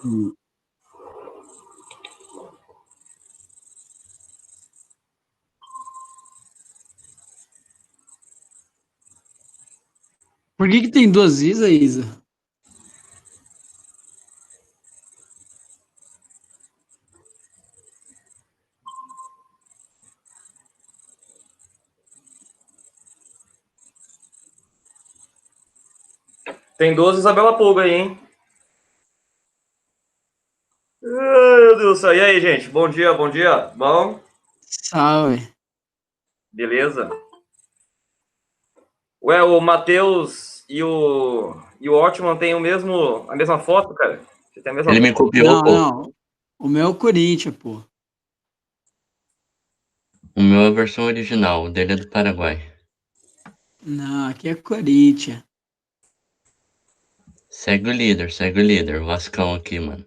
Hum. Por que tem duas Isa, Isa? Tem 12 Isabela Pulga aí, hein? Ai, meu Deus do céu. E aí, gente? Bom dia, bom dia. Bom? Salve. Beleza? Ué, o Matheus e o Otman tem a mesma foto, cara? Você tem a mesma Ele foto? me copiou, Não, pô. não. O meu é o Corinthians, pô. O meu é a versão original, o dele é do Paraguai. Não, aqui é Corinthians. Segue o líder. O Vascão aqui, mano.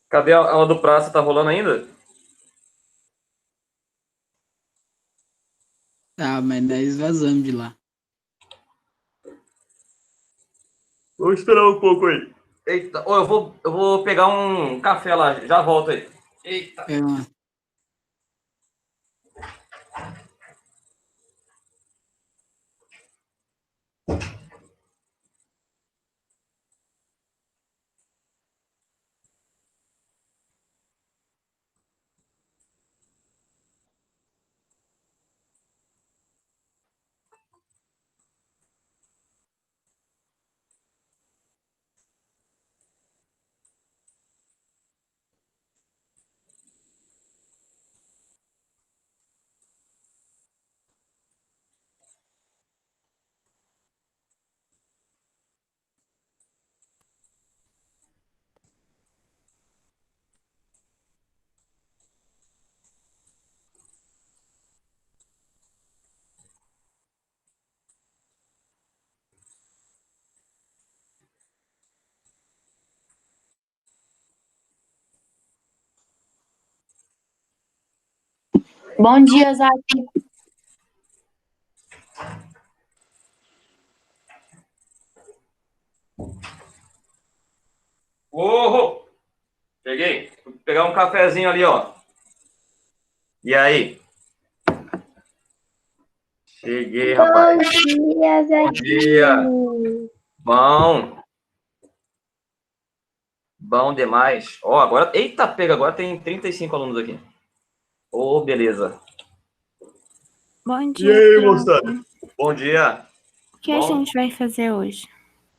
Cadê a aula do Praça? Tá rolando ainda? Tá, mas nós vazamos de lá. Vou esperar um pouco aí. Eita, ô, eu vou pegar um café lá, já volto aí. Eita. É uma... Bom dia, Zac. Ô, peguei. Vou pegar um cafezinho ali, ó. E aí? Cheguei, rapaz. Bom dia, Bom dia. Zaquinho. Bom. Bom demais. Ó, agora... Eita, pega, agora tem 35 alunos aqui. Ô, beleza. Bom E dia, aí, prof. moçada? Bom dia. O que a Bom? gente vai fazer hoje?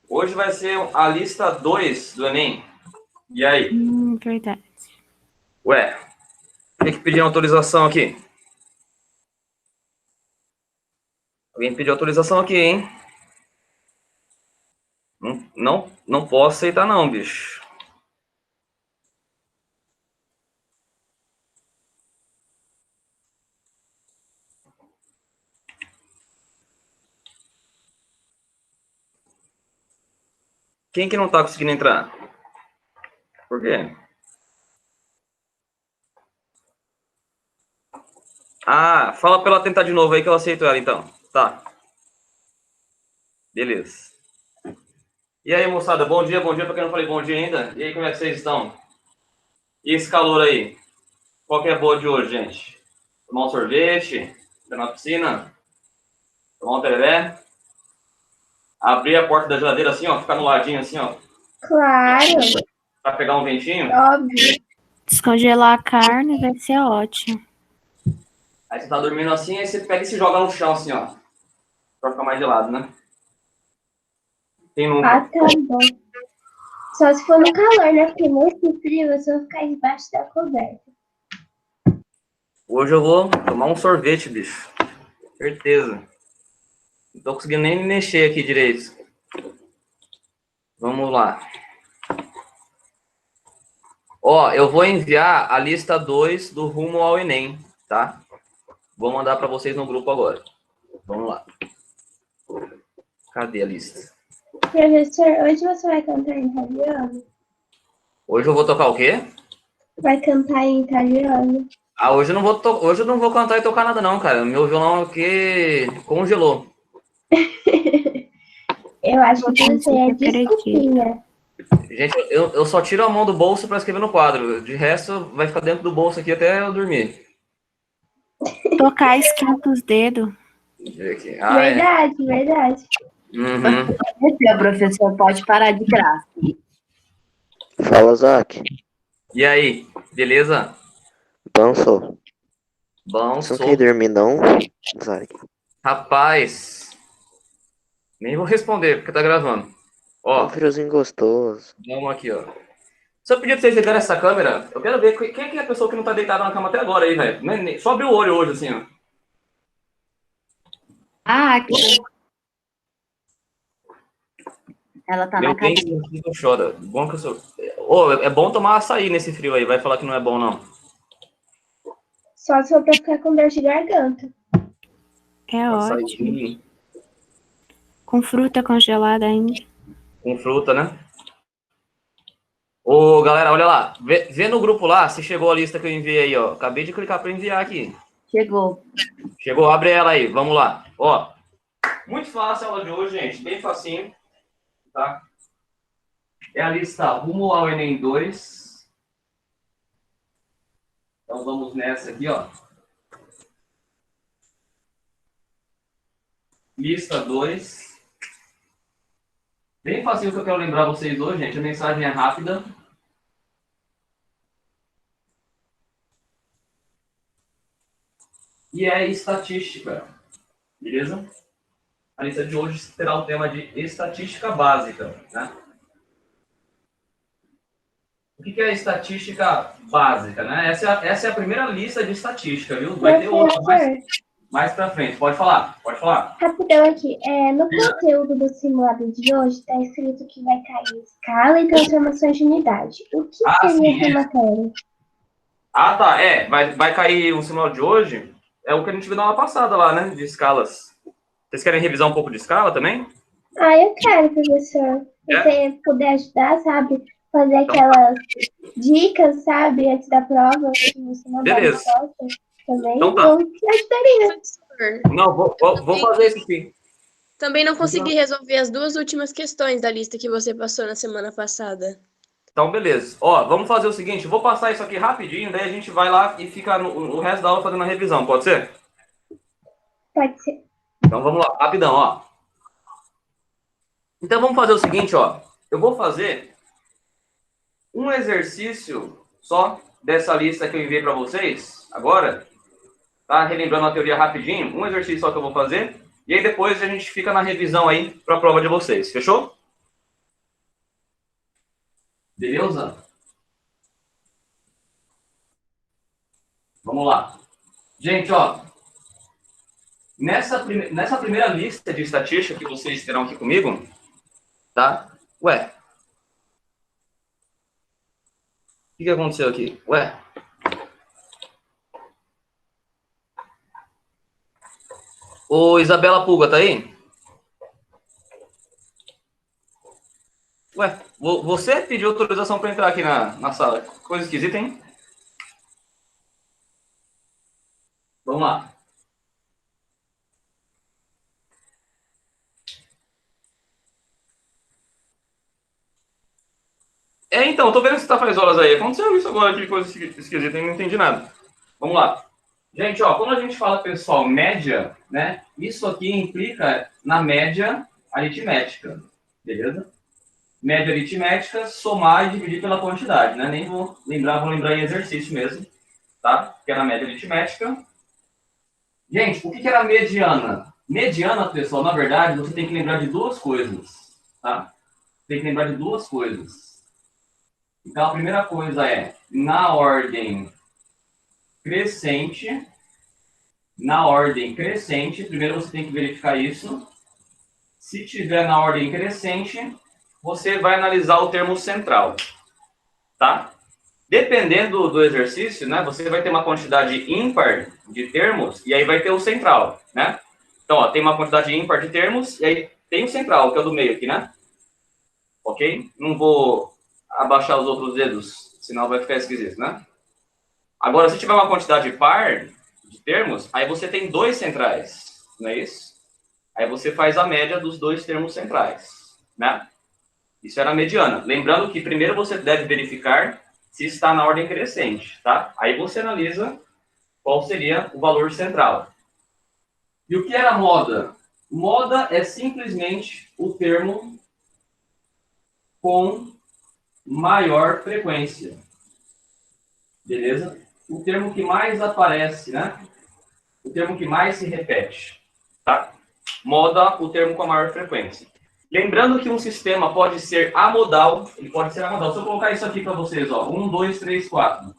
Hoje vai ser a lista 2 do Enem. E aí? Verdade. Ué, tem que pedir autorização aqui. Alguém pediu autorização aqui, hein? Não posso aceitar não, bicho. Quem que não tá conseguindo entrar? Por quê? Ah, fala pra ela tentar de novo aí que eu aceito ela, então. Tá. Beleza. E aí, moçada, bom dia pra quem não falei bom dia ainda. E aí, como é que vocês estão? E esse calor aí? Qual que é a boa de hoje, gente? Tomar um sorvete? Ir na piscina? Tomar um tereré? Abrir a porta da geladeira assim, ó, ficar no ladinho assim, ó, Claro, pra pegar um ventinho. óbvio. Descongelar a carne vai ser ótimo. Aí você tá dormindo assim, aí você pega e se joga no chão assim, ó, pra ficar mais gelado, né? Quem nunca? Ah, tá bom. Só se for no calor, né? Porque muito frio, eu só ficar embaixo da coberta. Hoje eu vou tomar um sorvete, bicho. Certeza. Não tô conseguindo nem me mexer aqui direito. Vamos lá. Ó, eu vou enviar a lista 2 do Rumo ao Enem, tá? Vou mandar para vocês no grupo agora. Vamos lá. Cadê a lista? Professor, hoje você vai cantar em italiano? Hoje eu vou tocar o quê? Vai cantar em italiano? Ah, hoje eu não vou cantar e tocar nada não, cara. Meu violão aqui congelou. Eu acho que você é Acredito. desculpinha. Gente, eu só tiro a mão do bolso pra escrever no quadro. De resto, vai ficar dentro do bolso aqui até eu dormir. Tocar esquenta os dedos. Deixa eu ver aqui. Ah, é. Verdade, verdade. Uhum. Seu professor pode parar de graça. Fala, Zac. E aí, beleza? Bom, sou. Bom, Você não sou. quer ir dormir, não, Zac? Rapaz, nem vou responder, porque tá gravando. Ó, Um friozinho gostoso. vamos aqui, ó. Se eu pedir pra vocês ligarem essa câmera, eu quero ver quem que é a pessoa que não tá deitada na cama até agora aí, velho. Só abriu o olho hoje, assim, ó. Ah, aqui. Ela tá Meu na bem, cabine. que chora. Bom que eu sou... Ô, é bom tomar açaí nesse frio aí, vai falar que não é bom, não. Só se for pra ficar com dor de garganta. É ótimo. Açaí Com fruta congelada ainda. com fruta, né? Ô, galera, olha lá. Vê no grupo lá se chegou a lista que eu enviei aí, ó. Acabei de clicar pra enviar aqui. Chegou. Chegou, abre ela aí, vamos lá. Ó, muito fácil a aula de hoje, gente, bem facinho, tá? É a lista rumo ao Enem 2. Então vamos nessa aqui, ó. Lista 2. Bem facinho que eu quero lembrar vocês hoje, gente, a mensagem é rápida. E é estatística, beleza? A lista de hoje terá o tema de estatística básica, né? O que é estatística básica, né? Essa é a primeira lista de estatística, viu? Vai ter outra mais pra frente. Pode falar, pode falar. Rapidão aqui. No conteúdo do simulado de hoje, tá escrito que vai cair escala e transformações de unidade. O que seria sim, essa matéria? Ah, tá. Vai cair o simulado de hoje. É o que a gente viu na aula passada lá, né? De escalas. Vocês querem revisar um pouco de escala também? Eu quero, professor. Se você puder ajudar, sabe? Fazer aquelas dicas, sabe? Antes da prova, que você não dá Beleza. resposta também. Então tá. Eu te ajudaria. Professor, Não, vou fazer isso sim. também não consegui resolver as duas últimas questões da lista que você passou na semana passada. Então, beleza. Ó, vamos fazer o seguinte. Eu vou passar isso aqui rapidinho, daí a gente vai lá e fica o resto da aula fazendo a revisão. Pode ser? Pode ser. Então, vamos lá. Rapidão, ó. Então, vamos fazer o seguinte, ó. Eu vou fazer um exercício só dessa lista que eu enviei para vocês agora, tá? Relembrando a teoria rapidinho, um exercício só que eu vou fazer, e aí depois a gente fica na revisão aí para a prova de vocês, fechou? Beleza? Vamos lá. Gente, ó, nessa primeira lista de estatística que vocês terão aqui comigo, tá? Ué, o que aconteceu aqui? Ué. Ô, Isabela Pulga, tá aí? Ué, você pediu autorização para entrar aqui na sala. Coisa esquisita, hein? Vamos lá. Então, tô vendo que você tá faz horas aí. Aconteceu isso agora de coisa esquisita, eu não entendi nada. Vamos lá. Gente, ó, quando a gente fala, pessoal, média, né? Isso aqui implica na média aritmética, beleza? Média aritmética, somar e dividir pela quantidade, né? Nem vou lembrar em exercício mesmo, tá? Que era a média aritmética. Gente, o que era mediana? Mediana, pessoal, na verdade, você tem que lembrar de duas coisas, tá? Tem que lembrar de duas coisas. Então, a primeira coisa é, na ordem crescente, primeiro você tem que verificar isso. Se tiver na ordem crescente, você vai analisar o termo central, tá? Dependendo do exercício, né, você vai ter uma quantidade ímpar de termos e aí vai ter o central, né? Então, ó, tem uma quantidade ímpar de termos e aí tem o central, que é o do meio aqui, né? Ok? Não vou abaixar os outros dedos, senão vai ficar esquisito, né? Agora, se tiver uma quantidade par de termos, aí você tem dois centrais, não é isso? Aí você faz a média dos dois termos centrais, né? Isso era a mediana. Lembrando que primeiro você deve verificar se está na ordem crescente, tá? Aí você analisa qual seria o valor central. E o que era moda? Moda é simplesmente o termo com maior frequência. Beleza? O termo que mais aparece, né? O termo que mais se repete, tá? Moda, o termo com a maior frequência. Lembrando que um sistema pode ser amodal, ele pode ser amodal. Se eu colocar isso aqui para vocês, ó, 1, 2, 3, 4.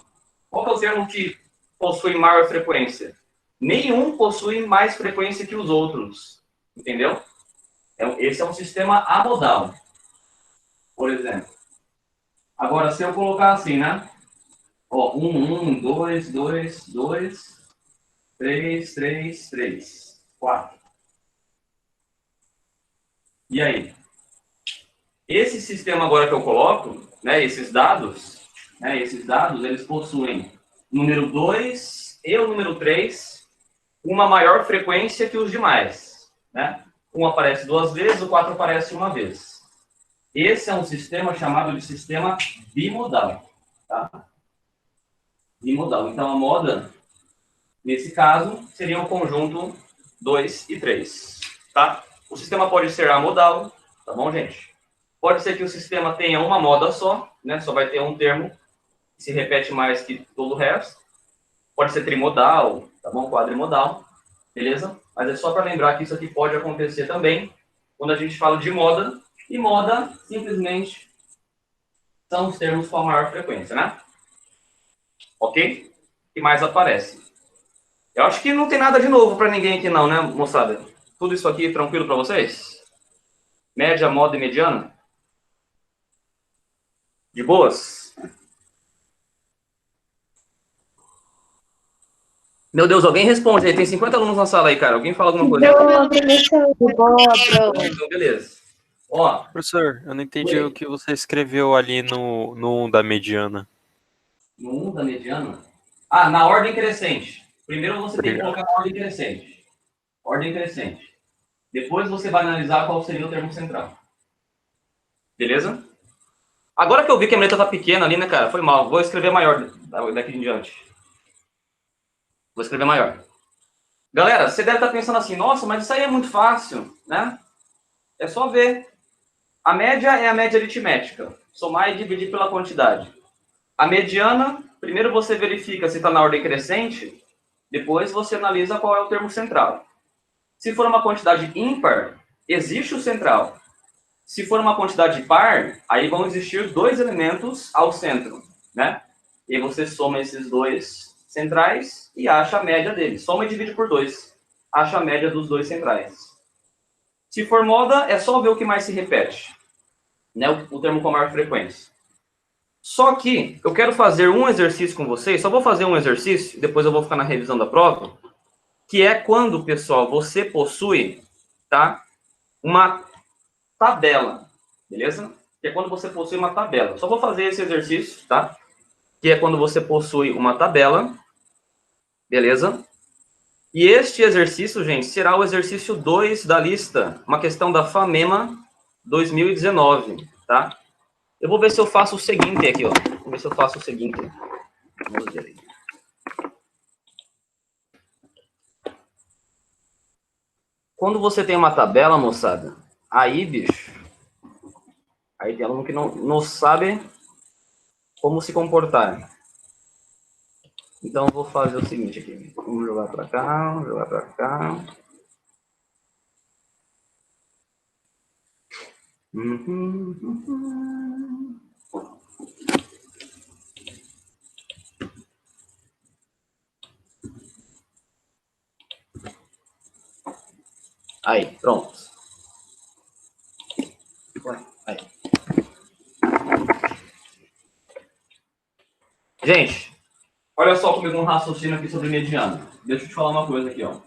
Qual que é o termo que possui maior frequência? Nenhum possui mais frequência que os outros, entendeu? Esse é um sistema amodal, por exemplo. Agora, se eu colocar assim, né? Ó, 1, 2, 2, 2, 3, 3, 3, 4. E aí? Esse sistema agora que eu coloco, né, esses dados, eles possuem o número 2 e o número 3, uma maior frequência que os demais, né? Um aparece 2 vezes, o 4 aparece uma vez. Esse é um sistema chamado de sistema bimodal, tá? Bimodal. Então, a moda, nesse caso, seria o conjunto 2 e 3, tá? O sistema pode ser amodal, tá bom, gente? Pode ser que o sistema tenha uma moda só, né? Só vai ter um termo que se repete mais que todo o resto. Pode ser trimodal, tá bom? Quadrimodal, beleza? Mas é só para lembrar que isso aqui pode acontecer também quando a gente fala de moda. E moda, simplesmente, são os termos com a maior frequência, né? Ok? O que mais aparece? Eu acho que não tem nada de novo para ninguém aqui não, né, moçada? Tudo isso aqui tranquilo para vocês? Média, moda e mediana? De boas? Meu Deus, alguém responde aí. Tem 50 alunos na sala aí, cara. Alguém fala alguma coisa? Boa, professor. Boa, Então, beleza. Ó, Professor, eu não entendi Oi. o que você escreveu ali no 1 da mediana. no 1 da mediana. Ah, na ordem crescente. Primeiro você tem que Obrigado. colocar na ordem crescente. Ordem crescente. Depois você vai analisar qual seria o termo central. Beleza? Agora que eu vi que a letra tá pequena ali, né, cara? Foi mal. Vou escrever maior daqui em diante. Vou escrever maior. Galera, você deve estar pensando assim, nossa, mas isso aí é muito fácil, né? É só ver. A média é a média aritmética. Somar e dividir pela quantidade. A mediana, primeiro você verifica se está na ordem crescente, depois você analisa qual é o termo central. Se for uma quantidade ímpar, existe o central. Se for uma quantidade par, aí vão existir dois elementos ao centro, né? E aí você soma esses dois centrais e acha a média deles. Soma e divide por 2. Acha a média dos dois centrais. Se for moda, é só ver o que mais se repete, né? O termo com maior frequência. Só que eu quero fazer um exercício com vocês, só vou fazer um exercício, depois eu vou ficar na revisão da prova, que é quando, pessoal, você possui, tá, uma tabela, beleza? Que é quando você possui uma tabela. Só vou fazer esse exercício, tá? Que é quando você possui uma tabela, beleza? E este exercício, gente, será o exercício 2 da lista, uma questão da FAMEMA 2019, tá? Eu vou ver se eu faço o seguinte aqui, ó. Vou ver se eu faço o seguinte. Vamos ver aí. Quando você tem uma tabela, moçada, aí, bicho, aí tem aluno que não sabe como se comportar. Então, eu vou fazer o seguinte aqui. Vamos jogar para cá, jogar para cá. Aí, pronto. Aí. Gente, olha só comigo um raciocínio aqui sobre mediana. Deixa eu te falar uma coisa aqui, ó.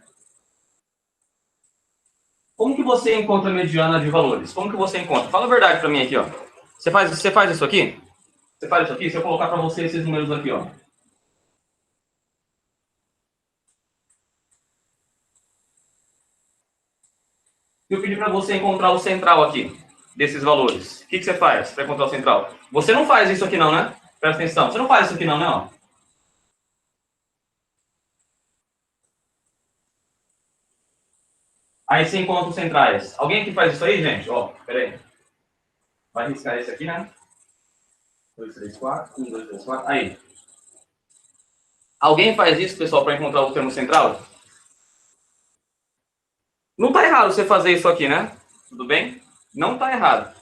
Como que você encontra a mediana de valores? Como que você encontra? Fala a verdade para mim aqui, ó. Você faz isso aqui? Você faz isso aqui? Se eu colocar para você esses números aqui, ó. Se eu pedir para você encontrar o central aqui, desses valores, o que você faz para encontrar o central? Você não faz isso aqui não, né? Presta atenção. Você não faz isso aqui não, né? Ó. Aí você encontra os centrais. Alguém aqui faz isso aí, gente? Ó, peraí. Vai riscar esse aqui, né? 2, 3, 4. 1, 2, 3, 4. Aí. Alguém faz isso, pessoal, para encontrar o termo central? Não tá errado você fazer isso aqui, né? Tudo bem? Não tá errado.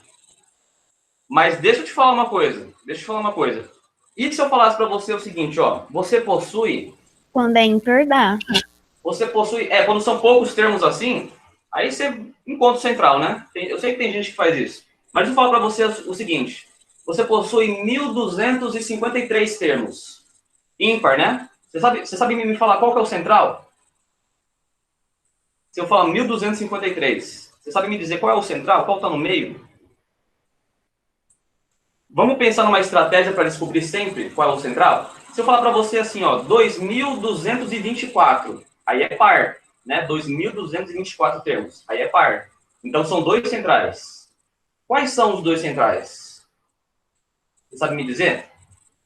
Mas deixa eu te falar uma coisa. E se eu falasse para você o seguinte, ó. Você possui... Quando é ímpar, dá. Você possui... quando são poucos termos assim, aí você encontra o central, né? Eu sei que tem gente que faz isso. Mas eu falo para você o seguinte. Você possui 1.253 termos. Ímpar, né? Você sabe me falar qual que é o central? Se eu falar 1.253, você sabe me dizer qual é o central? Qual está no meio? Vamos pensar numa estratégia para descobrir sempre qual é o central? Se eu falar para você assim, ó, 2.224, aí é par, né? 2.224 termos, aí é par. Então são dois centrais. Quais são os dois centrais? Você sabe me dizer?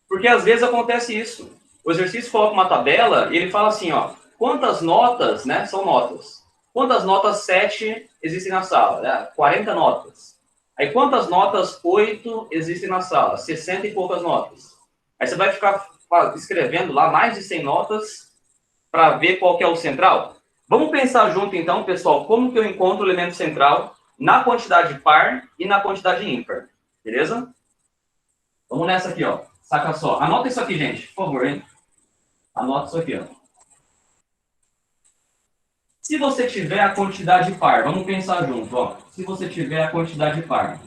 Porque às vezes acontece isso. O exercício coloca uma tabela e ele fala assim, ó, quantas notas, né? São notas. Quantas notas 7 existem na sala? 40 notas. Aí quantas notas 8 existem na sala? 60 e poucas notas. Aí você vai ficar escrevendo lá mais de 100 notas para ver qual que é o central. Vamos pensar junto então, pessoal, como que eu encontro o elemento central na quantidade par e na quantidade ímpar. Beleza? Vamos nessa aqui, ó. Saca só. Anota isso aqui, gente, por favor, hein? Anota isso aqui, ó. Se você tiver a quantidade par, vamos pensar junto, ó. Se você tiver a quantidade par,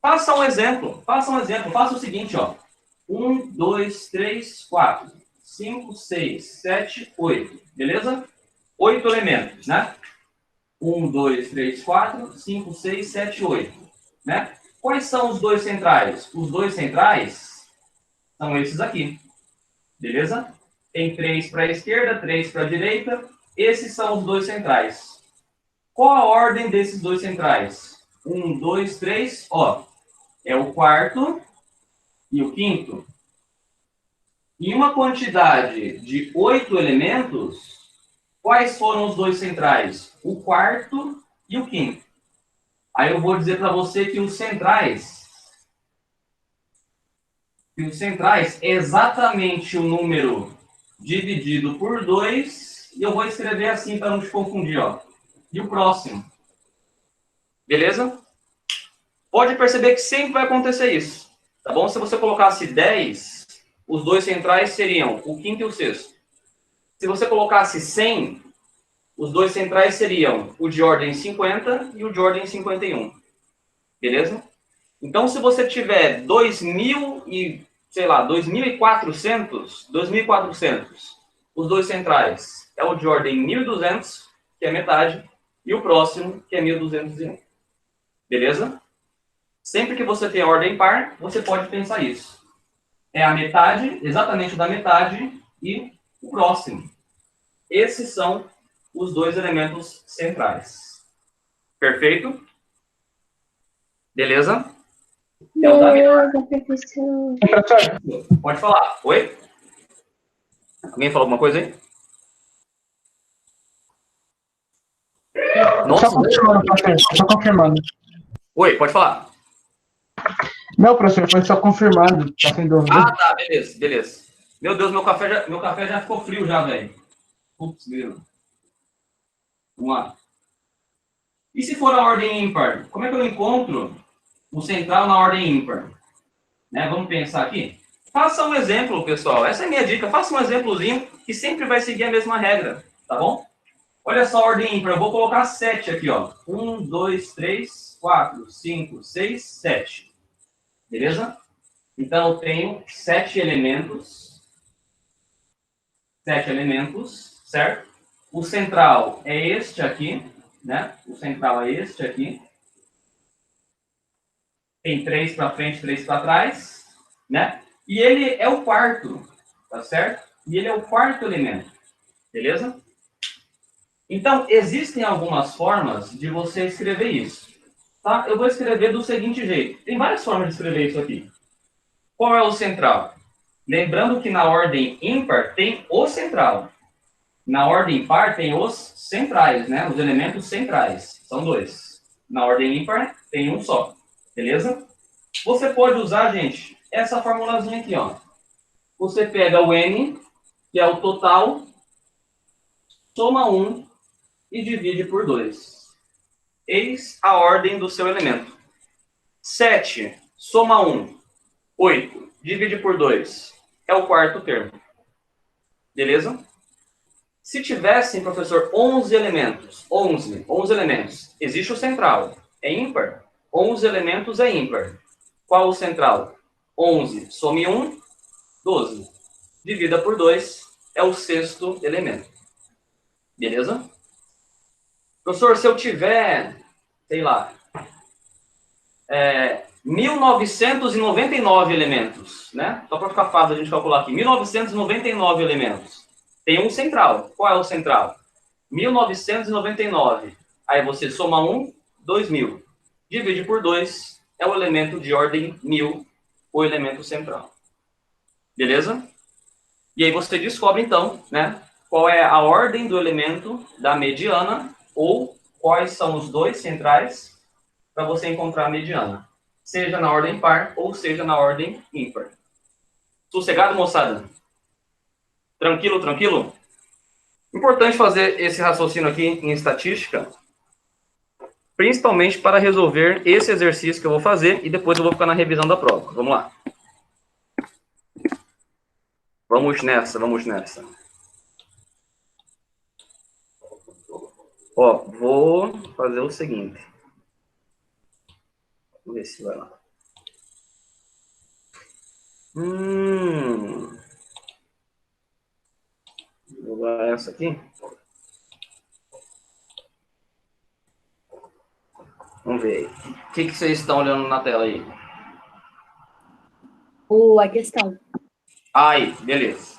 faça um exemplo, faça o seguinte, ó. 1, 2, 3, 4, 5, 6, 7, 8, beleza? 8 elementos, né? 1, 2, 3, 4, 5, 6, 7, 8, né? Quais são os dois centrais? Os dois centrais são esses aqui, beleza? Tem 3 para a esquerda, 3 para a direita. Esses são os dois centrais. Qual a ordem desses dois centrais? 1, 2, 3, ó. É o quarto e o quinto. Em uma quantidade de 8 elementos, quais foram os dois centrais? O quarto e o quinto. Aí eu vou dizer para você que os centrais é exatamente o número dividido por 2. E eu vou escrever assim para não te confundir, ó. E o próximo. Beleza? Pode perceber que sempre vai acontecer isso. Tá bom? Se você colocasse 10, os dois centrais seriam o quinto e o sexto. Se você colocasse 100, os dois centrais seriam o de ordem 50 e o de ordem 51. Beleza? Então, se você tiver 2.400, os dois centrais é o de ordem 1.200, que é metade, e o próximo, que é 1.201. Beleza? Sempre que você tem a ordem par, você pode pensar isso. É a metade, exatamente o da metade, e o próximo. Esses são os dois elementos centrais. Perfeito? Beleza? Beleza, professor. Pode falar. Oi? Alguém falou alguma coisa aí? Nossa. Só confirmando. Oi, pode falar. Não, professor, foi só confirmando. Tá sem dúvida. Ah, tá, beleza. Meu Deus, meu café já ficou frio já, velho. Putz, meu. Vamos lá. E se for a ordem ímpar? Como é que eu encontro o central na ordem ímpar? Né? Vamos pensar aqui. Faça um exemplo, pessoal. Essa é a minha dica. Faça um exemplozinho que sempre vai seguir a mesma regra, tá bom? Olha só a ordem ímpar. Eu vou colocar 7 aqui, ó. 1, 2, 3, 4, 5, 6, 7. Beleza? Então, eu tenho 7 elementos. 7 elementos, certo? O central é este aqui, né? O central é este aqui. Tem 3 para frente, 3 para trás, né? E ele é o quarto, tá certo? E ele é o quarto elemento, beleza? Então, existem algumas formas de você escrever isso. Tá? Eu vou escrever do seguinte jeito. Tem várias formas de escrever isso aqui. Qual é o central? Lembrando que na ordem ímpar tem o central. Na ordem par tem os centrais, né? Os elementos centrais. São 2. Na ordem ímpar tem um só. Beleza? Você pode usar, gente, essa formulazinha aqui, ó. Você pega o N, que é o total, soma 1 e divide por 2. Eis a ordem do seu elemento. 7 soma 1, 8, divide por 2. É o quarto termo. Beleza? Se tivessem, professor, 11 elementos, 11 elementos, existe o central, é ímpar? 11 elementos é ímpar. Qual o central? 11, some 1, 12. Divida por 2, é o sexto elemento. Beleza? Professor, se eu tiver, sei lá, 1999 elementos, né? Só para ficar fácil a gente calcular aqui. 1999 elementos. Tem um central. Qual é o central? 1999. Aí você soma 1, 2000. Divide por 2, é o elemento de ordem 1000, o elemento central. Beleza? E aí você descobre, então, né, qual é a ordem do elemento da mediana, ou quais são os dois centrais para você encontrar a mediana. Seja na ordem par, ou seja na ordem ímpar. Sossegado, moçada? Tranquilo, tranquilo? Importante fazer esse raciocínio aqui em estatística, principalmente para resolver esse exercício que eu vou fazer, e depois eu vou ficar na revisão da prova. Vamos lá. Vamos nessa, vamos nessa. Ó, vou fazer o seguinte. Vamos ver se vai lá. Vou dar essa aqui. Vamos ver. O que vocês estão olhando na tela aí? A questão. Aí, beleza.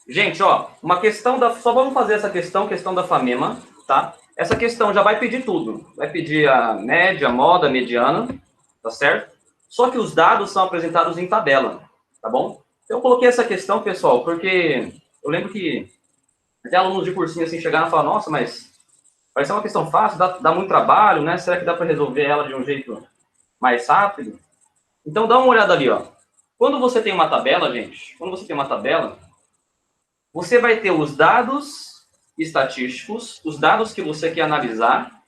Gente, ó, uma questão da... Só vamos fazer essa questão da famema, tá? Essa questão já vai pedir tudo. Vai pedir a média, a moda, a mediana, tá certo? Só que os dados são apresentados em tabela, tá bom? Eu coloquei essa questão, pessoal, porque eu lembro que até alunos de cursinho assim chegaram e falaram, nossa, mas vai ser uma questão fácil, dá muito trabalho, né? Será que dá para resolver ela de um jeito mais rápido? Então dá uma olhada ali, ó. Quando você tem uma tabela, gente, você vai ter os dados estatísticos, os dados que você quer analisar,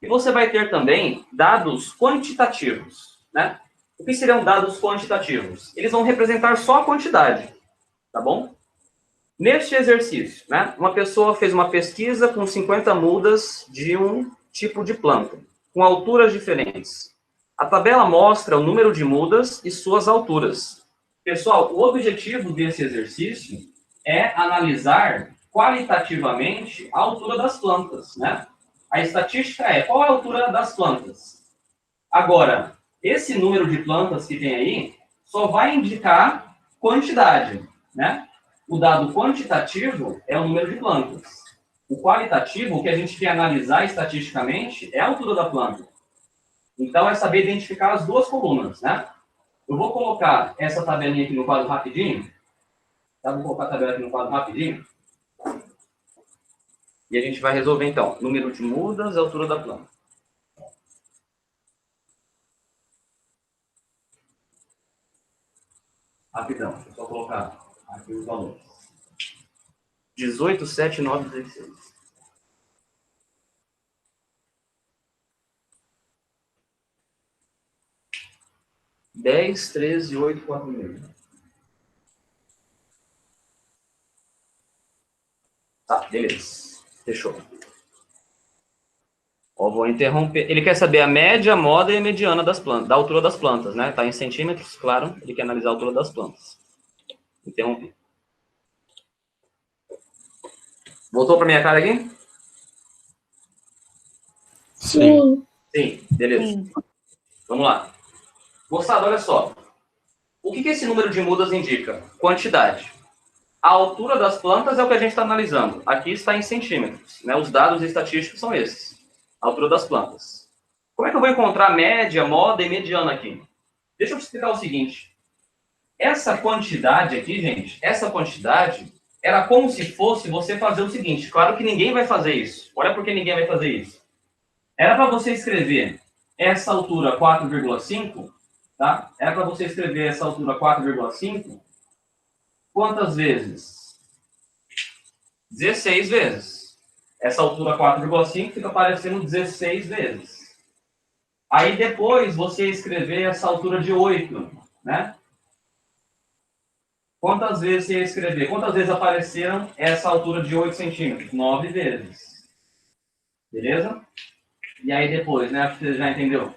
e você vai ter também dados quantitativos, né? O que seriam dados quantitativos? Eles vão representar só a quantidade, tá bom? Neste exercício, né, uma pessoa fez uma pesquisa com 50 mudas de um tipo de planta, com alturas diferentes. A tabela mostra o número de mudas e suas alturas. Pessoal, o objetivo desse exercício é analisar qualitativamente a altura das plantas, né? A estatística é qual é a altura das plantas. Agora, esse número de plantas que tem aí só vai indicar quantidade, né? O dado quantitativo é o número de plantas. O qualitativo, o que a gente quer analisar estatisticamente, é a altura da planta. Então, é saber identificar as duas colunas, né? Eu vou colocar essa tabelinha aqui no quadro rapidinho. Tá? Vou colocar a tabela aqui no quadro rapidinho. E a gente vai resolver, então, número de mudas e altura da planta. Rapidão, deixa eu só colocar aqui os valores. 18, 7, 9, 16. Dez, 13, 8, 4 meio. Tá, beleza. Fechou. Ó, vou interromper. Ele quer saber a média, a moda e a mediana das plantas, da altura das plantas, né? Tá em centímetros, claro. Ele quer analisar a altura das plantas. Interrompi. Voltou para minha cara aqui? Sim. Sim, beleza. Sim. Vamos lá. Moçada, olha só. O que esse número de mudas indica? Quantidade. A altura das plantas é o que a gente está analisando. Aqui está em centímetros, né? Os dados estatísticos são esses. A altura das plantas. Como é que eu vou encontrar média, moda e mediana aqui? Deixa eu te explicar o seguinte. Essa quantidade aqui, gente, essa quantidade era como se fosse você fazer o seguinte. Claro que ninguém vai fazer isso. Olha por que ninguém vai fazer isso. Era para você escrever essa altura 4,5, tá? Era para você escrever essa altura 4,5 quantas vezes? 16 vezes. Essa altura 4,5 fica aparecendo 16 vezes. Aí depois você escrever essa altura de 8, né? Quantas vezes você ia escrever? Quantas vezes apareceram essa altura de 8 centímetros? 9 vezes. Beleza? E aí depois, né? Acho que você já entendeu.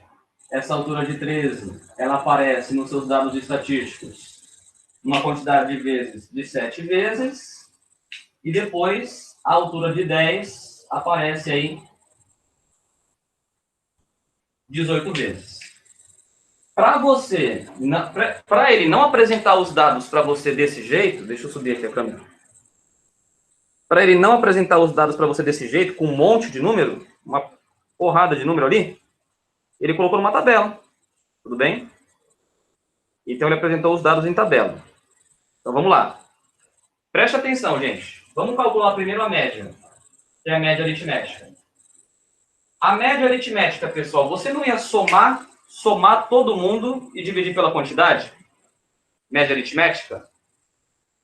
Essa altura de 13, ela aparece nos seus dados estatísticos uma quantidade de vezes de 7 vezes. E depois, a altura de 10 aparece aí 18 vezes. Para você, para ele não apresentar os dados para você desse jeito, deixa eu subir aqui a câmera. Para ele não apresentar os dados para você desse jeito, com um monte de número, uma porrada de número ali, ele colocou numa tabela. Tudo bem? Então, ele apresentou os dados em tabela. Então, vamos lá. Preste atenção, gente. Vamos calcular primeiro a média, que é a média aritmética. A média aritmética, pessoal, você não ia somar todo mundo e dividir pela quantidade? Média aritmética?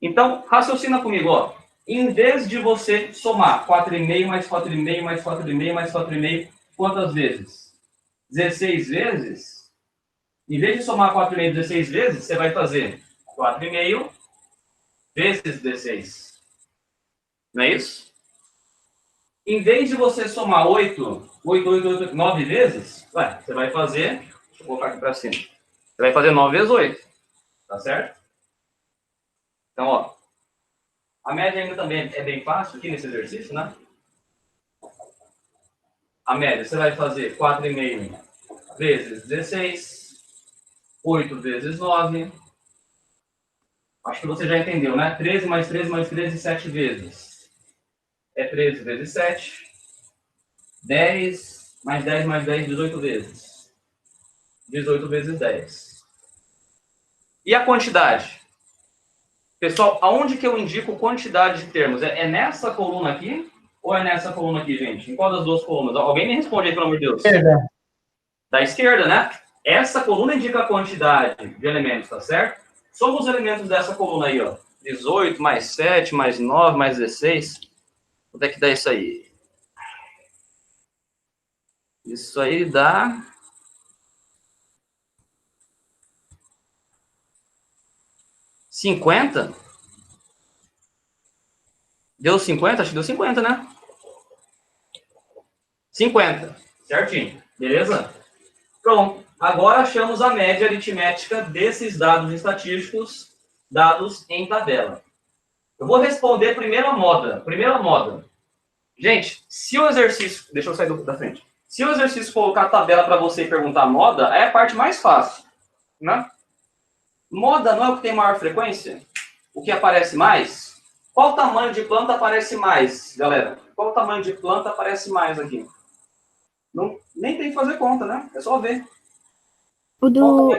Então, raciocina comigo, ó. Em vez de você somar 4,5 mais 4,5 mais 4,5 mais 4,5, quantas vezes? 16 vezes? Em vez de somar 4,5 16 vezes, você vai fazer 4,5 vezes 16. Não é isso? Em vez de você somar 8, 9 vezes, você vai fazer, deixa eu colocar aqui para cima, você vai fazer 9 vezes 8, tá certo? Então, ó, a média ainda também é bem fácil aqui nesse exercício, né? A média, você vai fazer 4,5 vezes 16, 8 vezes 9, acho que você já entendeu, né? 13 mais 13 mais 13, 7 vezes. É 13 vezes 7. 10 mais 10 mais 10, 18 vezes. 18 vezes 10. E a quantidade? Pessoal, aonde que eu indico quantidade de termos? É nessa coluna aqui? Ou é nessa coluna aqui, gente? Em qual das duas colunas? Alguém me responde aí, pelo amor de Deus. Esquerda. Da esquerda, né? Essa coluna indica a quantidade de elementos, tá certo? Soma os elementos dessa coluna aí, ó. 18 mais 7 mais 9 mais 16. Quanto é que dá isso aí? Isso aí dá... $50? Deu 50? Acho que deu 50, né? 50. Certinho. Beleza? Pronto. Agora achamos a média aritmética desses dados estatísticos dados em tabela. Eu vou responder primeiro a moda. Primeira moda. Gente, se o exercício... Deixa eu sair da frente. Se o exercício colocar a tabela para você e perguntar moda, é a parte mais fácil. Né? Moda não é o que tem maior frequência? O que aparece mais? Qual tamanho de planta aparece mais, galera? Qual tamanho de planta aparece mais aqui? Não, nem tem que fazer conta, né? É só ver.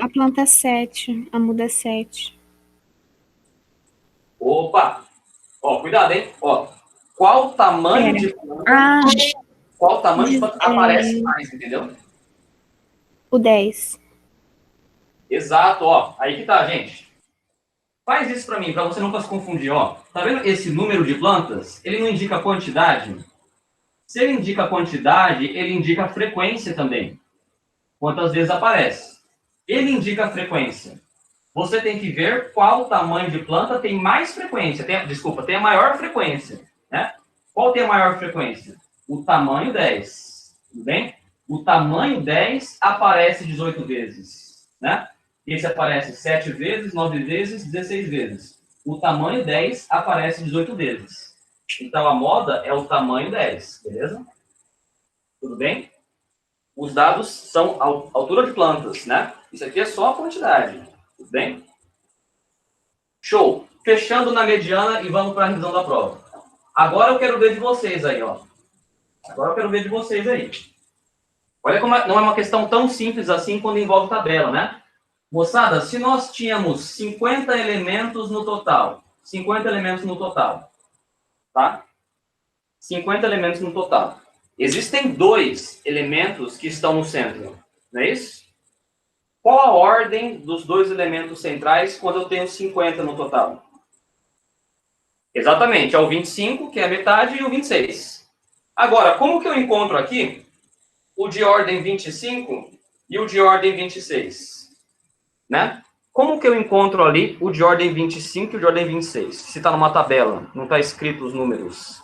A planta 7, a muda 7. Opa! Ó, cuidado, hein? Ó, qual tamanho de planta... Qual tamanho de planta aparece mais, entendeu? O 10. Exato, ó. Aí que tá, gente. Faz isso para mim, para você nunca se confundir, ó. Tá vendo esse número de plantas? Ele não indica quantidade. Se ele indica quantidade, ele indica frequência também. Quantas vezes aparece. Ele indica frequência. Você tem que ver qual tamanho de planta tem mais frequência. Tem a maior frequência, né? Qual tem a maior frequência? O tamanho 10. Tudo bem? O tamanho 10 aparece 18 vezes, né? Esse aparece 7 vezes, 9 vezes, 16 vezes. O tamanho 10 aparece 18 vezes. Então, a moda é o tamanho 10, beleza? Tudo bem? Os dados são a altura de plantas, né? Isso aqui é só a quantidade, tudo bem? Show! fechando na mediana e vamos para a revisão da prova. Agora eu quero ver de vocês aí, ó. Agora eu quero ver de vocês aí. Olha como não é uma questão tão simples assim quando envolve tabela, né? Moçada, se nós tínhamos 50 elementos no total, 50 elementos no total, tá? 50 elementos no total. Existem 2 elementos que estão no centro, não é isso? Qual a ordem dos 2 elementos centrais quando eu tenho 50 no total? Exatamente, é o 25, que é a metade, e o 26. Agora, como que eu encontro aqui o de ordem 25 e o de ordem 26? Né? Como que eu encontro ali o de ordem 25 e o de ordem 26? Se está numa tabela, não está escrito os números.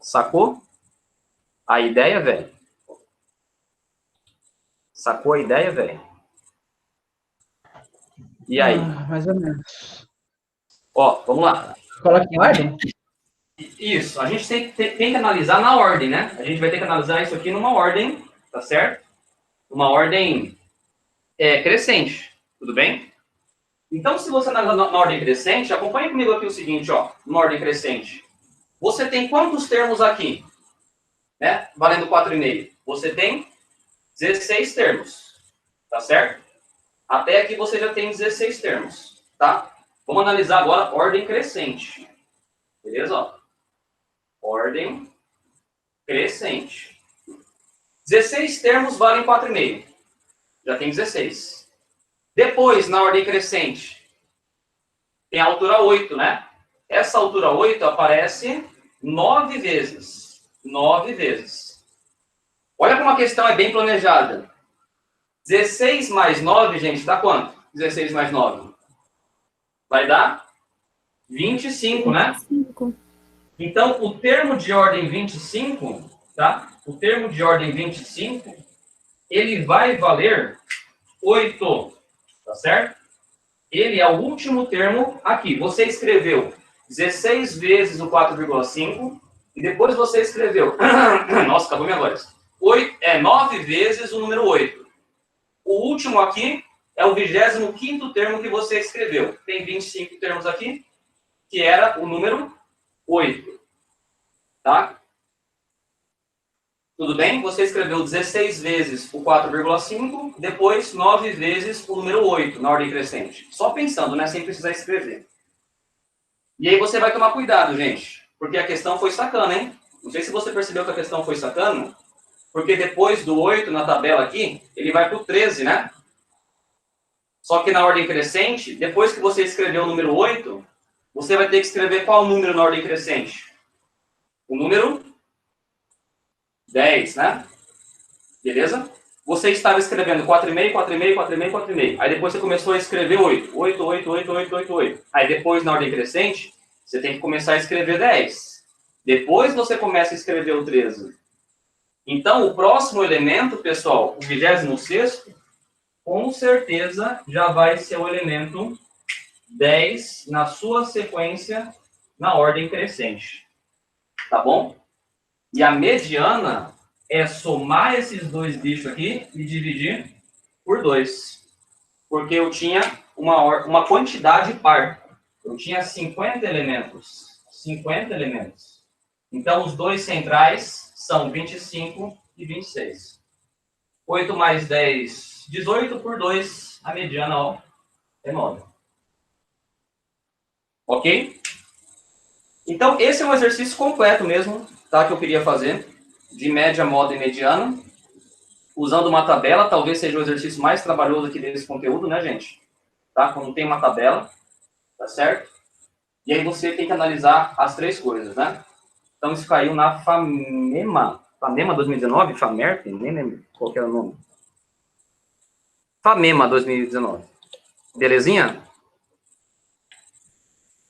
Sacou? A ideia, velho? Sacou a ideia, velho? E aí? Mais ou menos. Ó, vamos lá. Coloca em ordem? Isso, a gente tem que analisar na ordem, né? A gente vai ter que analisar isso aqui numa ordem, tá certo? Uma ordem crescente, tudo bem? Então, se você analisar na ordem crescente, acompanhe comigo aqui o seguinte, ó, numa ordem crescente. Você tem quantos termos aqui? Né? Valendo 4,5. Você tem 16 termos, tá certo? Até aqui você já tem 16 termos, tá? Vamos analisar agora ordem crescente. Beleza? Ó. Ordem crescente. 16 termos valem 4,5. Já tem 16. Depois, na ordem crescente, tem a altura 8, né? Essa altura 8 aparece 9 vezes. 9 vezes. Olha como a questão é bem planejada. 16 mais 9, gente, dá quanto? 16 mais 9. Vai dar 25, né? 25. Então, o termo de ordem 25, tá? O termo de ordem 25, ele vai valer 8, tá certo? Ele é o último termo aqui. Você escreveu 16 vezes o 4,5 e depois você escreveu... Nossa, acabou minha voz. 9 vezes o número 8. O último aqui é o 25º termo que você escreveu. Tem 25 termos aqui, que era o número 8. Tá? Tudo bem? Você escreveu 16 vezes o 4,5, depois 9 vezes o número 8, na ordem crescente. Só pensando, né? Sem precisar escrever. E aí você vai tomar cuidado, gente. Porque a questão foi sacana, hein? Não sei se você percebeu que a questão foi sacana. Porque depois do 8 na tabela aqui, ele vai para o 13, né? Só que na ordem crescente, depois que você escreveu o número 8, você vai ter que escrever qual número na ordem crescente? O número 10, né? Beleza? Você estava escrevendo 4,5, 4,5, 4,5, 4,5. Aí depois você começou a escrever 8. 8, 8, 8, 8, 8, 8. Aí depois, na ordem crescente, você tem que começar a escrever 10. Depois você começa a escrever o 13. Então, o próximo elemento, pessoal, o 26º, com certeza já vai ser o elemento 10 na sua sequência na ordem crescente. Tá bom? E a mediana é somar esses 2 bichos aqui e dividir por 2. Porque eu tinha uma quantidade par. Eu tinha 50 elementos. 50 elementos. Então, os 2 centrais são 25 e 26. 8 mais 10, 18 por 2, a mediana, ó, é 9. Ok? Então, esse é um exercício completo mesmo, tá, que eu queria fazer, de média, moda e mediana, usando uma tabela. Talvez seja o exercício mais trabalhoso aqui desse conteúdo, né, gente? Tá? Quando tem uma tabela, tá certo? E aí você tem que analisar as 3 coisas, né? Então, isso caiu na FAMEMA. FAMEMA 2019? FAMERP? Nem lembro qual que era o nome. FAMEMA 2019. Belezinha?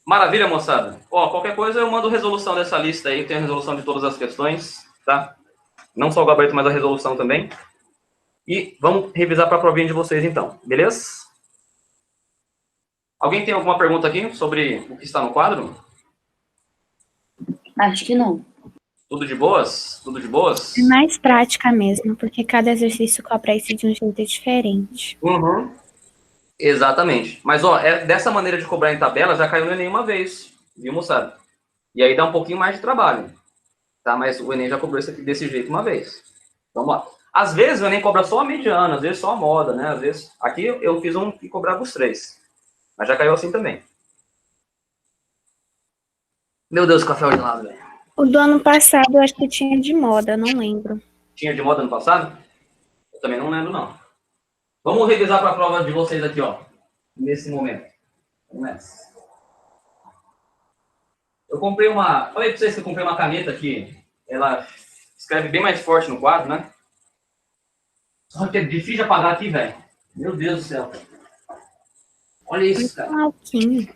Maravilha, moçada. Ó, qualquer coisa eu mando resolução dessa lista aí. Tem a resolução de todas as questões, tá? Não só o gabarito, mas a resolução também. E vamos revisar para a provinha de vocês, então. Beleza? Alguém tem alguma pergunta aqui sobre o que está no quadro? Acho que não. Tudo de boas? Tudo de boas? É mais prática mesmo, porque cada exercício cobra isso de um jeito diferente. Uhum. Exatamente. Mas, ó, dessa maneira de cobrar em tabela já caiu no Enem uma vez, viu, moçada? E aí dá um pouquinho mais de trabalho, tá? Mas o Enem já cobrou isso aqui desse jeito uma vez. Vamos lá. Às vezes o Enem cobra só a mediana, às vezes só a moda, né? Às vezes... Aqui eu fiz um que cobrava os 3. Mas já caiu assim também. Meu Deus, café gelado, velho. O do ano passado eu acho que tinha de moda, não lembro. Tinha de moda no passado? Eu também não lembro, não. Vamos revisar para a prova de vocês aqui, ó. Nesse momento. Vamos nessa. Eu comprei uma... Falei para vocês que eu comprei uma caneta aqui. Ela escreve bem mais forte no quadro, né? Só que é difícil de apagar aqui, velho. Meu Deus do céu. Olha isso, cara. Um alquinho.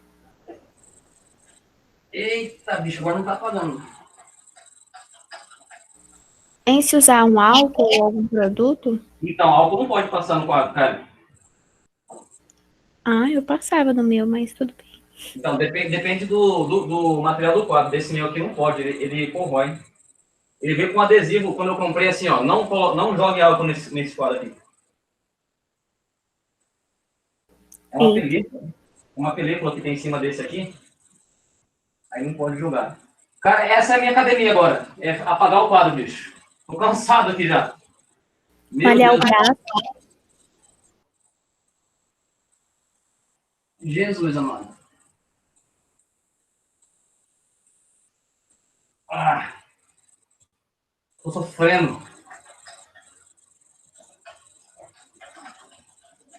Eita, bicho, agora não tá apagando. Em se usar um álcool ou algum produto? Então, álcool não pode passar no quadro, cara. Ah, eu passava no meu, mas tudo bem. Então, depende do material do quadro. Desse meu aqui não pode, ele corrói. Ele veio com adesivo, quando eu comprei assim, ó, não jogue álcool nesse quadro aqui. É uma película que tem em cima desse aqui. Aí não pode jogar. Cara, essa é a minha academia agora. É apagar o quadro, bicho. Tô cansado aqui já. Malhar o braço. Jesus, amado. Ah. Tô sofrendo.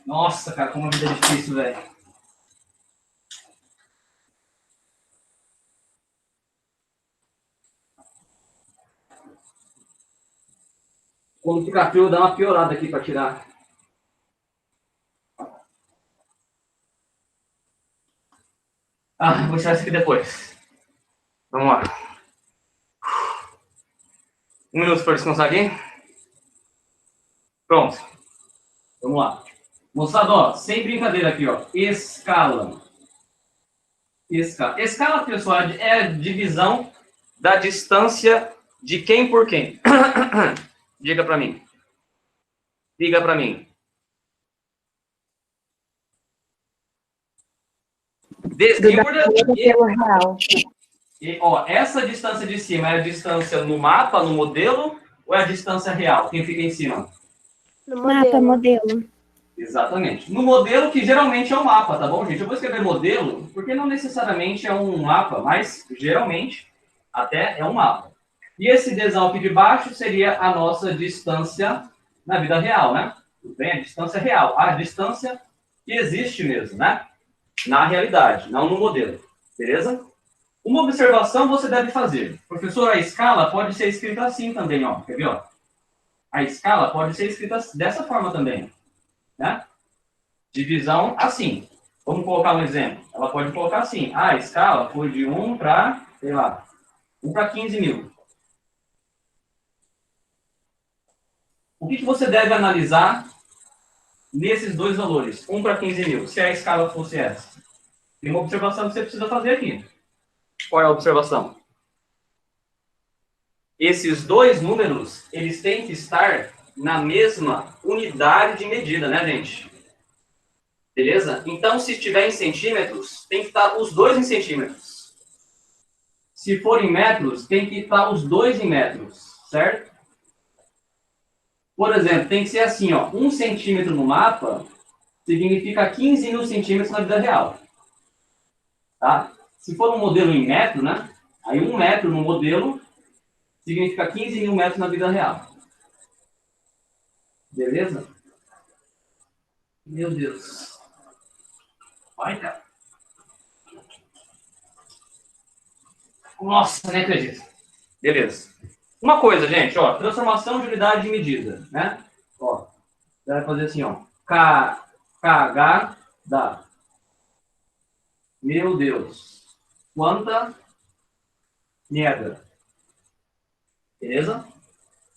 Nossa, cara, como a vida é difícil, velho. Quando fica frio, dá uma piorada aqui para tirar. Ah, vou tirar isso aqui depois. Vamos lá. 1 minuto para descansar aqui. Pronto. Vamos lá. Moçada, ó, sem brincadeira aqui, ó. Escala. Escala, pessoal, é a divisão da distância de quem por quem. Diga para mim. Diga para mim. Pelo real. E, ó, essa distância de cima é a distância no mapa, no modelo, ou é a distância real? Quem fica em cima? No Mapa, modelo. Exatamente. No modelo, que geralmente é um mapa, tá bom, gente? Eu vou escrever modelo, porque não necessariamente é um mapa, mas geralmente até é um mapa. E esse Dzão aqui de baixo seria a nossa distância na vida real, né? Tudo bem? A distância real. A distância que existe mesmo, né? Na realidade, não no modelo. Beleza? Uma observação você deve fazer. Professor, a escala pode ser escrita assim também, ó. Quer ver, ó? A escala pode ser escrita dessa forma também, né? Divisão assim. Vamos colocar um exemplo. Ela pode colocar assim. A escala foi de 1 para, sei lá, 1 para 15 mil. O que você deve analisar nesses dois valores? 1 para 15 mil, se a escala fosse essa. Tem uma observação que você precisa fazer aqui. Qual é a observação? Esses dois números, eles têm que estar na mesma unidade de medida, né, gente? Beleza? Então, se estiver em centímetros, tem que estar os dois em centímetros. Se for em metros, tem que estar os dois em metros, certo? Por exemplo, tem que ser assim, ó, 1 centímetro no mapa significa 15 mil centímetros na vida real. Tá? Se for um modelo em metro, né? Aí 1 metro no modelo significa 15 mil metros na vida real. Beleza? Meu Deus. Vai, cara. Nossa, nem acredito. Beleza. Uma coisa, gente, ó, transformação de unidade de medida, né? Ó, você vai fazer assim, ó, KH dá. Meu Deus, quanta merda. Beleza?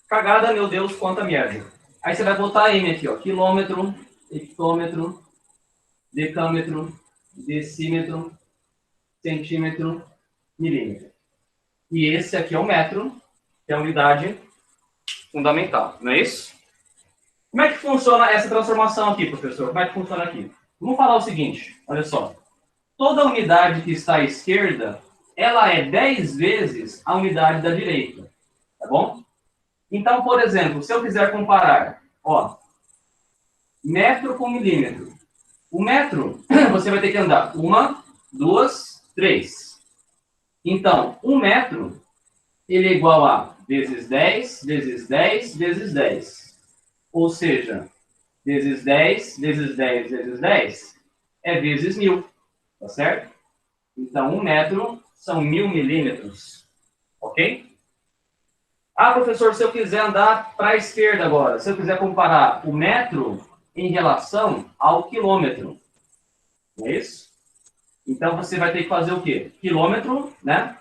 Cagada, meu Deus, quanta merda. Aí você vai botar M aqui, ó, quilômetro, hectômetro, decâmetro, decímetro, centímetro, milímetro. E esse aqui é o metro, que é a unidade fundamental, não é isso? Como é que funciona essa transformação aqui, professor? Como é que funciona aqui? Vamos falar o seguinte, olha só. Toda unidade que está à esquerda, ela é 10 vezes a unidade da direita, tá bom? Então, por exemplo, se eu quiser comparar, ó, metro com milímetro. O metro, você vai ter que andar 1, 2, 3. Então, 1 metro, ele é igual a vezes 10, vezes 10, vezes 10. Ou seja, vezes 10, vezes 10, vezes 10, é vezes 1000, tá certo? Então, 1 metro são 1000 milímetros, ok? Ah, professor, se eu quiser andar para a esquerda agora, se eu quiser comparar o metro em relação ao quilômetro, não é isso? Então, você vai ter que fazer o quê? Quilômetro, né?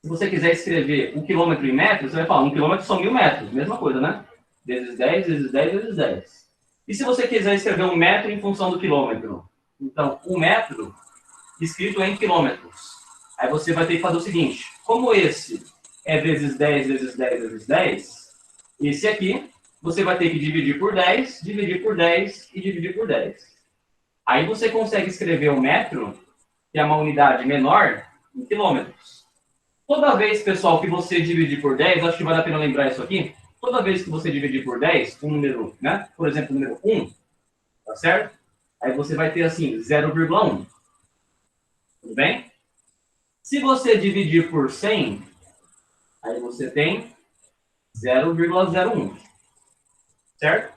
Se você quiser escrever um quilômetro em metros, você vai falar, 1 quilômetro são 1000 metros, mesma coisa, né? Vezes 10, vezes 10, vezes 10. E se você quiser escrever um metro em função do quilômetro? Então, 1 metro escrito em quilômetros. Aí você vai ter que fazer o seguinte, como esse é vezes 10, vezes 10, vezes 10, esse aqui, você vai ter que dividir por 10, dividir por 10 e dividir por 10. Aí você consegue escrever o metro, que é uma unidade menor, em quilômetros. Toda vez, pessoal, que você dividir por 10, acho que vale a pena lembrar isso aqui, toda vez que você dividir por 10, um número, né? Por exemplo, o número 1, tá certo? Aí você vai ter assim, 0,1. Tudo bem? Se você dividir por 100, aí você tem 0,01. Certo?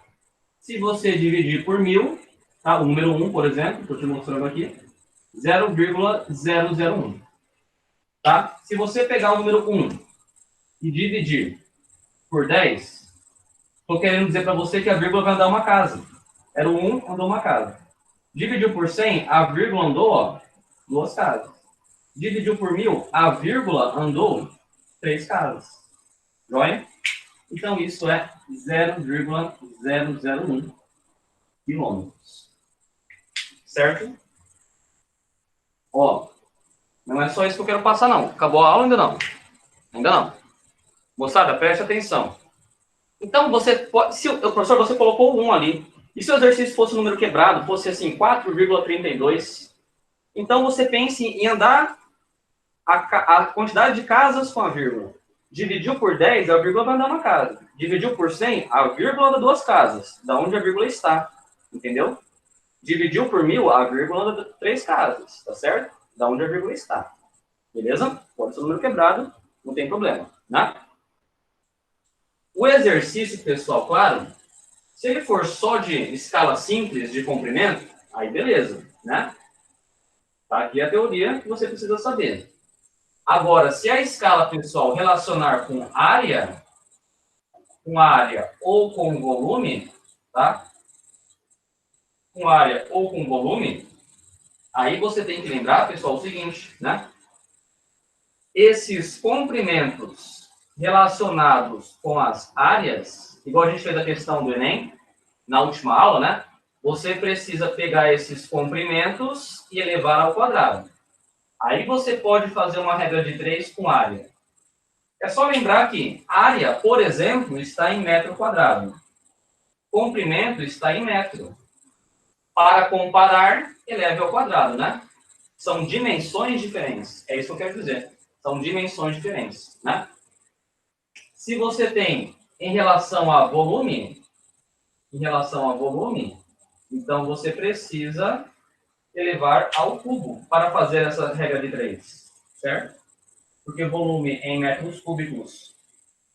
Se você dividir por 1000, tá? O número 1, por exemplo, estou te mostrando aqui, 0,001. Tá? Se você pegar o número 1 e dividir por 10, estou querendo dizer para você que a vírgula vai andar uma casa. Era o 1, andou uma casa. Dividiu por 100, a vírgula andou, ó, 2 casas. Dividiu por 1000, a vírgula andou 3 casas. Joia? Então, isso é 0,001 quilômetros. Certo? Ó, não é só isso que eu quero passar, não. Acabou a aula ainda não? Ainda não. Moçada, preste atenção. Então, você pode... Se o professor, você colocou 1 ali. E se o exercício fosse um número quebrado, fosse assim, 4,32, então você pense em andar a quantidade de casas com a vírgula. Dividiu por 10, a vírgula vai andar uma casa. Dividiu por 100, a vírgula anda 2 casas. Da onde a vírgula está. Entendeu? Dividiu por 1000, a vírgula anda 3 casas. Tá certo? Da onde a vírgula está. Beleza? Pode ser um número quebrado, não tem problema. Né? O exercício, pessoal, claro, se ele for só de escala simples, de comprimento, aí beleza. Né? Tá aqui a teoria que você precisa saber. Agora, se a escala, pessoal, relacionar com área ou com volume, tá? Com área ou com volume, aí você tem que lembrar, pessoal, o seguinte, né? Esses comprimentos relacionados com as áreas, igual a gente fez a questão do Enem, na última aula, né? Você precisa pegar esses comprimentos e elevar ao quadrado. Aí você pode fazer uma regra de 3 com área. É só lembrar que área, por exemplo, está em metro quadrado. Comprimento está em metro. Para comparar, eleve ao quadrado, né? São dimensões diferentes. É isso que eu quero dizer. São dimensões diferentes, né? Se você tem em relação a volume, então você precisa elevar ao cubo para fazer essa regra de 3, certo? Porque volume em metros cúbicos,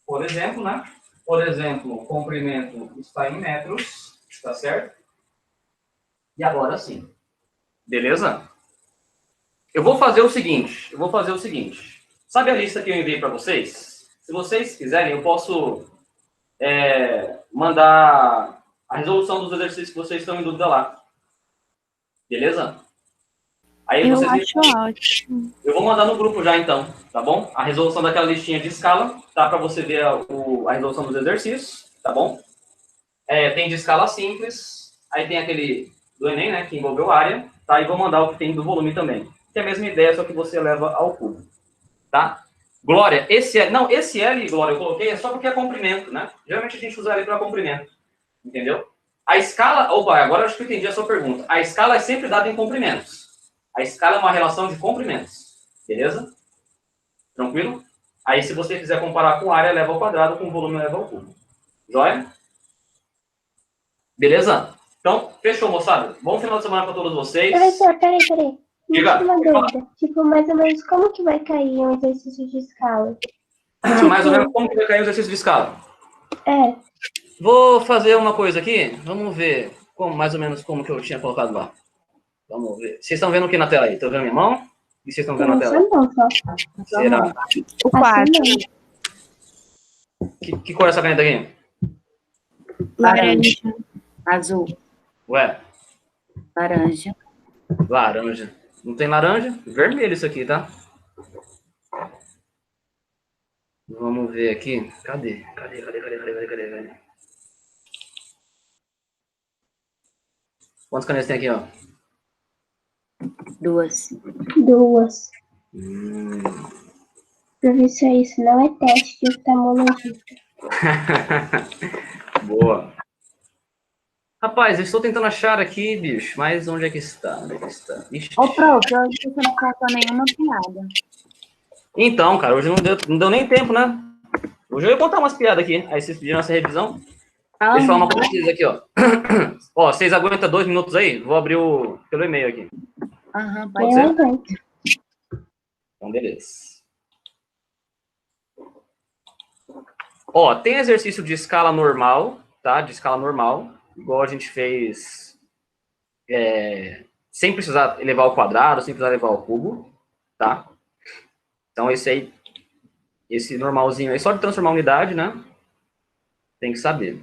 por exemplo, né? Por exemplo, o comprimento está em metros, tá certo? E agora sim. Beleza? Eu vou fazer o seguinte, Sabe a lista que eu enviei para vocês? Se vocês quiserem, eu posso mandar a resolução dos exercícios que vocês estão em dúvida lá. Beleza? Aí Eu vocês acho ótimo. Eu vou mandar no grupo já, então, tá bom? A resolução daquela listinha de escala, tá? Para você ver a resolução dos exercícios, tá bom? Tem de escala simples, aí tem aquele do Enem, né? Que envolveu área, tá? E vou mandar o que tem do volume também. Que é a mesma ideia, só que você leva ao cubo, tá? Glória, esse L, Glória, eu coloquei é só porque é comprimento, né? Geralmente a gente usa L para comprimento, entendeu? A escala... Opa, agora acho que eu entendi a sua pergunta. A escala é sempre dada em comprimentos. A escala é uma relação de comprimentos. Beleza? Tranquilo? Aí, se você quiser comparar com área eleva ao quadrado, com volume eleva ao cubo. Joia? Beleza? Então, fechou, moçada. Bom final de semana para todos vocês. Professor, peraí. Me Diga. tira uma dúvida. Tipo, mais ou menos, como que vai cair um exercício de escala? Mais ou menos como que vai cair o exercício de escala? É. Vou fazer uma coisa aqui. Vamos ver mais ou menos como que eu tinha colocado lá. Vamos ver. Vocês estão vendo o que na tela aí? Estão vendo minha mão? E vocês estão vendo na tela? Não, só. Será? O 4. Que cor é essa caneta aqui? Laranja. Azul. Ué, Laranja. laranja. Não tem laranja? Vermelho isso aqui, tá? Vamos ver aqui. Cadê? Quantas canetas tem aqui, ó? 2. Professor, isso não é teste de oftalmologista. Boa. Rapaz, eu estou tentando achar aqui, bicho, mas onde é que está? Ixi. Ô, prof, hoje você não contou nenhuma piada. Então, cara, hoje não deu nem tempo, né? Hoje eu ia contar umas piadas aqui. Aí vocês pediram essa revisão. Deixa eu falar uma coisa pra vocês aqui, ó. Ó, vocês aguentam 2 minutos aí? Vou abrir pelo e-mail aqui. Aham, Pode ser? Então, beleza. Ó, tem exercício de escala normal, tá? De escala normal, igual a gente fez sem precisar elevar ao quadrado, sem precisar elevar ao cubo, tá? Então, esse normalzinho aí, só de transformar a unidade, né? Tem que saber.